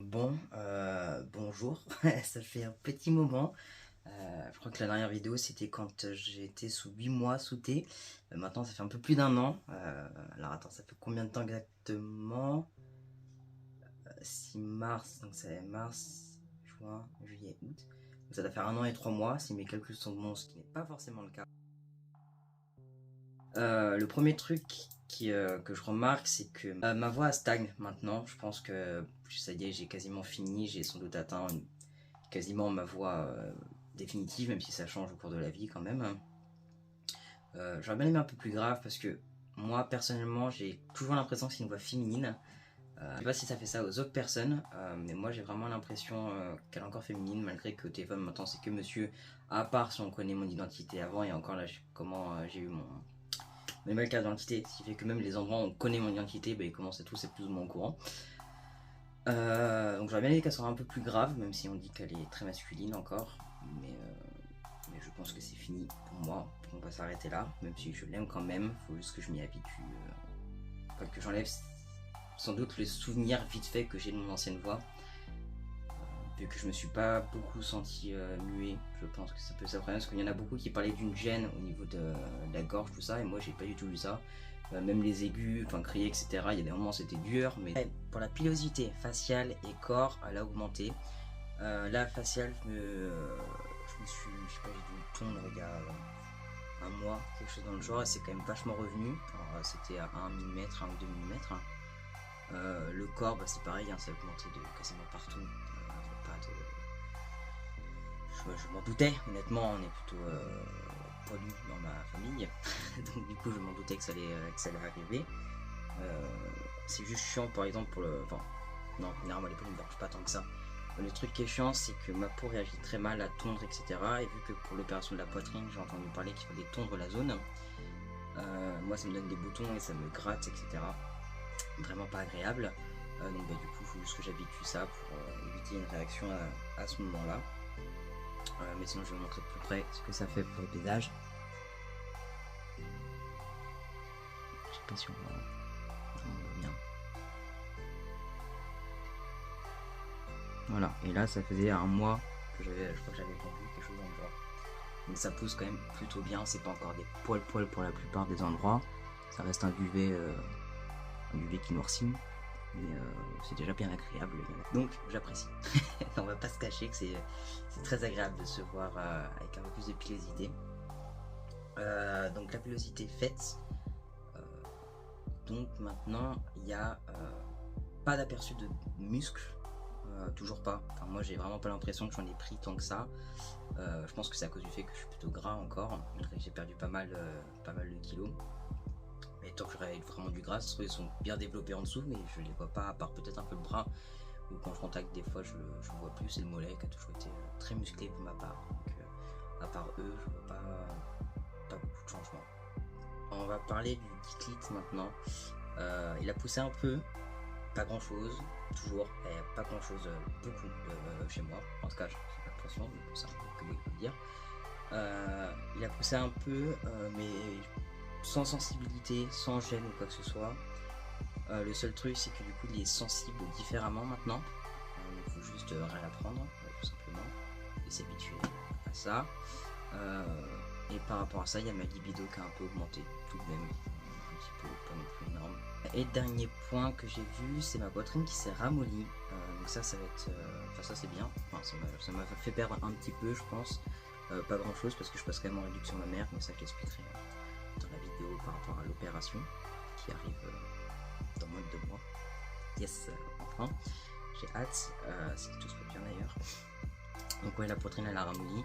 Bon, bonjour, ça fait un petit moment. Je crois que la dernière vidéo c'était quand j'étais sous 8 mois sous thé. Maintenant ça fait un peu plus d'un an. Alors attends, ça fait combien de temps exactement? 6 mars, donc c'est mars, juin, juillet, août. Donc ça doit faire un an et 3 mois si mes calculs sont bons, ce qui n'est pas forcément le cas. Le premier truc que je remarque, c'est que ma voix stagne maintenant. Je pense que ça y est, j'ai quasiment fini. J'ai sans doute atteint quasiment ma voix définitive, même si ça change au cours de la vie quand même. J'aurais bien aimé un peu plus grave parce que moi, personnellement, j'ai toujours l'impression que c'est une voix féminine. Je sais pas si ça fait ça aux autres personnes, mais moi j'ai vraiment l'impression qu'elle est encore féminine, malgré que au téléphone maintenant c'est que monsieur, à part si on connaît mon identité avant, et encore là, comment j'ai eu mon nouvelle carte d'identité, ce qui fait que même les endroits où on connaît mon identité, bah, ils commencent à tous être plus ou moins au courant. Donc j'aurais bien aimé qu'elle soit un peu plus grave, même si on dit qu'elle est très masculine encore, mais je pense que c'est fini pour moi, on va s'arrêter là, même si je l'aime quand même, faut juste que je m'y habitue, que j'enlève sans doute les souvenirs vite fait que j'ai de mon ancienne voix, vu que je me suis pas beaucoup senti muet. Je pense que ça peut ça parce qu'il y en a beaucoup qui parlaient d'une gêne au niveau de la gorge, tout ça, et moi j'ai pas du tout eu ça. Même les aigus, enfin crier, etc. Il y a des moments c'était dur, mais pour la pilosité faciale et corps, elle a augmenté. Là, faciale, je me suis, je sais pas, j'ai dû tondre il y a un mois, quelque chose dans le genre, et c'est quand même vachement revenu. Alors, c'était à 1 mm, 1 ou 2 mm. Le corps, bah, c'est pareil, hein, ça a augmenté de quasiment partout. Pas de... je m'en doutais, honnêtement, on est plutôt poilu dans ma famille. Donc du coup, je m'en doutais que ça allait arriver. C'est juste chiant, par exemple, pour le... Enfin, non, généralement, les poils ne me dérangent pas tant que ça. Le truc qui est chiant, c'est que ma peau réagit très mal à tondre, etc. Et vu que pour l'opération de la poitrine, j'ai entendu parler qu'il fallait tondre la zone, moi ça me donne des boutons et ça me gratte, etc. Vraiment pas agréable. Donc bah, du coup, il faut juste que j'habitue ça pour éviter une réaction à ce moment-là. Mais sinon, je vais vous montrer de plus près ce que ça fait pour le visage. Je sais pas si on voit bien. Voilà, et là, ça faisait un mois que je crois que j'avais vendu quelque chose dans le genre. Donc ça pousse quand même plutôt bien, c'est pas encore des poils pour la plupart des endroits. Ça reste un duvet qui noircit, mais c'est déjà bien agréable. Donc j'apprécie. On va pas se cacher que c'est très agréable de se voir avec un peu plus de pilosité. Donc la pilosité faite, donc maintenant il n'y a pas d'aperçu de muscles. Toujours pas. Enfin, moi j'ai vraiment pas l'impression que j'en ai pris tant que ça. Je pense que c'est à cause du fait que je suis plutôt gras encore, malgré que j'ai perdu pas mal de kilos. Mais tant que j'aurais vraiment du gras, ils sont bien développés en dessous, mais je les vois pas, à part peut-être un peu le bras, ou quand je contacte des fois je vois plus, c'est le mollet qui a toujours été très musclé pour ma part. Donc à part eux, je vois pas beaucoup de changements. On va parler du diclite maintenant. Il a poussé un peu, pas grand chose, toujours, pas grand chose, beaucoup chez moi. En tout cas, j'ai l'impression, mais c'est un peu que vous pouvez dire. Il a poussé un peu, mais sans sensibilité, sans gêne ou quoi que ce soit. Le seul truc, c'est que du coup, il est sensible différemment maintenant. Il faut juste réapprendre, tout simplement, et s'habituer à ça. Et par rapport à ça, il y a ma libido qui a un peu augmenté, tout de même, un petit peu, pas non plus énorme. Et le dernier point que j'ai vu, c'est ma poitrine qui s'est ramollie. Donc ça va être... Enfin ça c'est bien, enfin, ça m'a fait perdre un petit peu je pense. Pas grand chose parce que je passe quand même en réduction mammaire, mais ça je l'expliquerai dans la vidéo par rapport à l'opération qui arrive dans moins de 2 mois. Yes, enfin, j'ai hâte, si tout se passe bien d'ailleurs. Donc ouais, la poitrine elle a ramolli.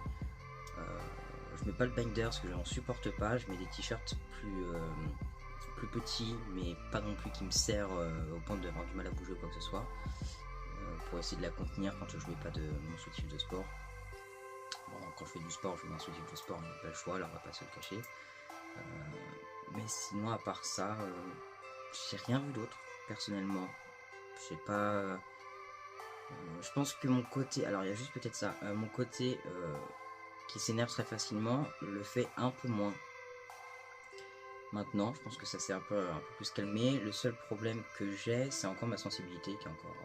Je mets pas le binder parce que je n'en supporte pas, je mets des t-shirts plus petits mais pas non plus qui me serrent au point d'avoir du mal à bouger ou quoi que ce soit, pour essayer de la contenir quand je mets pas de mon soutif de sport. Bon, quand je fais du sport, je mets un soutif de sport, mais pas le choix, là on va pas se le cacher. Mais sinon à part ça, j'ai rien vu d'autre personnellement. Je sais pas. Je pense que mon côté, alors il y a juste peut-être ça, mon côté qui s'énerve très facilement le fait un peu moins. Maintenant, je pense que ça s'est un peu plus calmé. Le seul problème que j'ai, c'est encore ma sensibilité qui est encore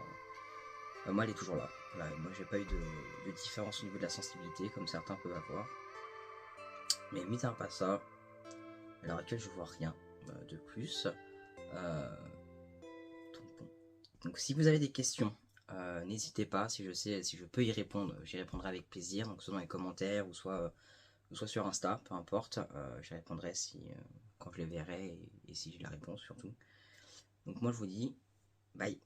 Moi elle est toujours là. Voilà, moi j'ai pas eu de différence au niveau de la sensibilité comme certains peuvent avoir. Mais mis à part ça, à l'heure actuelle je vois rien de plus. Euh, donc, bon. Donc si vous avez des questions, n'hésitez pas, si je peux y répondre, j'y répondrai avec plaisir, donc soit dans les commentaires ou soit sur Insta, peu importe, j'y répondrai quand je les verrai et si j'ai la réponse surtout. Donc moi je vous dis bye.